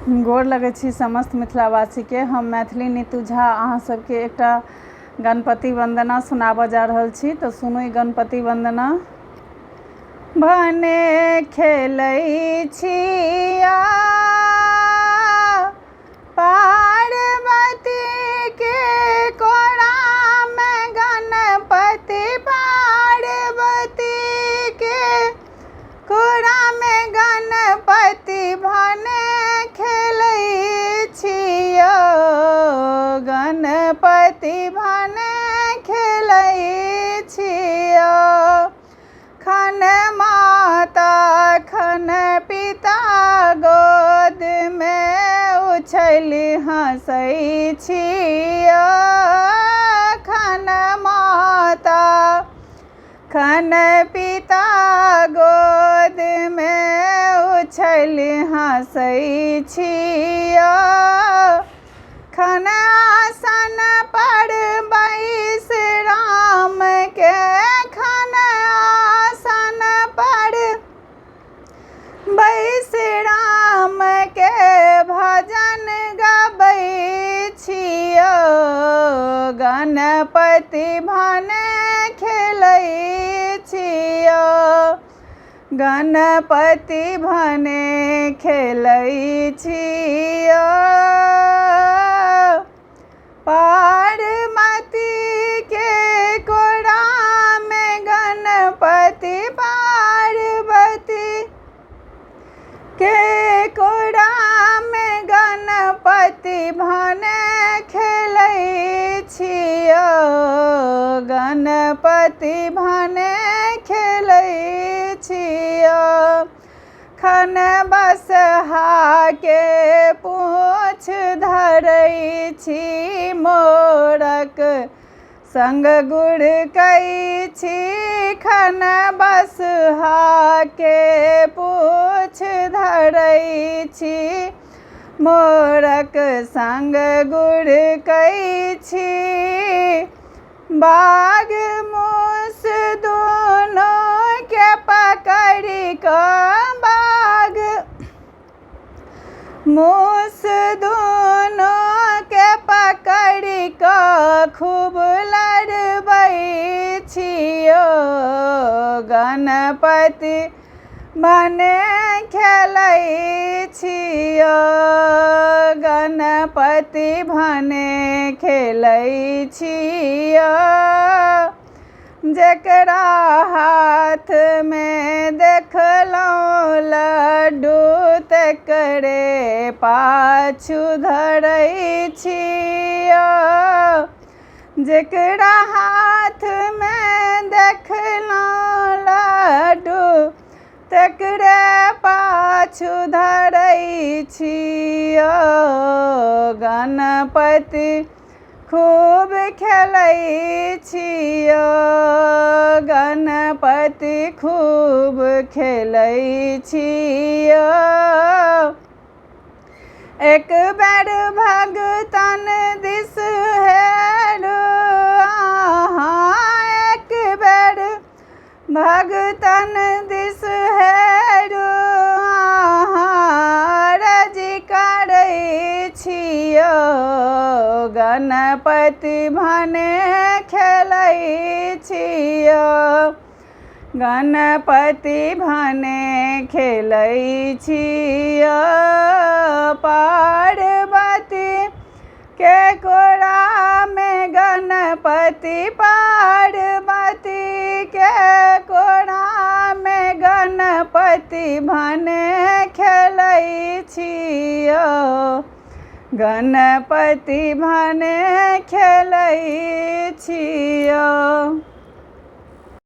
गोर लगै छी समस्त मिथिलावासी के। हम मैथिली नीतू झा अहाँ सबके एकटा गणपति वंदना सुनाबऽ जा रहल छी। तो सुनू ई गणपति वंदना। भने खेलै छिया पार्वती के कोरा में गणपति, पार्वती के कोरा में गणपति भने खेलै छिया, गणपति भने खेलै छिया। खन माता खन पिता गोद में उछलि हँसै छिया, खन माता खन पिता गोद में उछलि हँसै छिया। खन आसन पर बैस राम के, खन आसन पर बैस राम के भजन गबै छिया, गणपति भने खेलै छिया, गणपति भने खेलै छिया। पार्वती के कोरा में गणपति, पार्वती के कोरा में गणपति भने खेलै छिया, गणपति भने खेलै छिया। खन बसहा के पूँछ धरै छी, मोरक संग गुड़कै छी, खन बसहा के पूँछ धरै छी, मोरक संग गुड़कै छी। बाघ मूस दोनों के पकड़ि कऽ, बाघ मूस दोनों के पकड़ि कऽ खूब लड़बै छियो, गणपति भने खेलै छियो, गणपति भने खेलै छियो। जेकरा हाथ में देखलौं लड्डू तकरे पाछू धरै छियो, जेकरा हाथ में देखलौं लड्डू तकरे पाछू धरै छियो, गणपति खूब खेलै छियो, गणपति खूब खेलै छियो। एक बेर भगतन दिस हेरू अहाँ, एक बेर भगतन दिस हेरू अहाँ, रजी करै छियो, गणपति भने खेलै छियो, गणपति भने खेलै छियो। पार्वती के कोरा में गणपति, पार्वती के कोरा में गणपति भने खेलै छियो, गणपति भने खेलै छियो।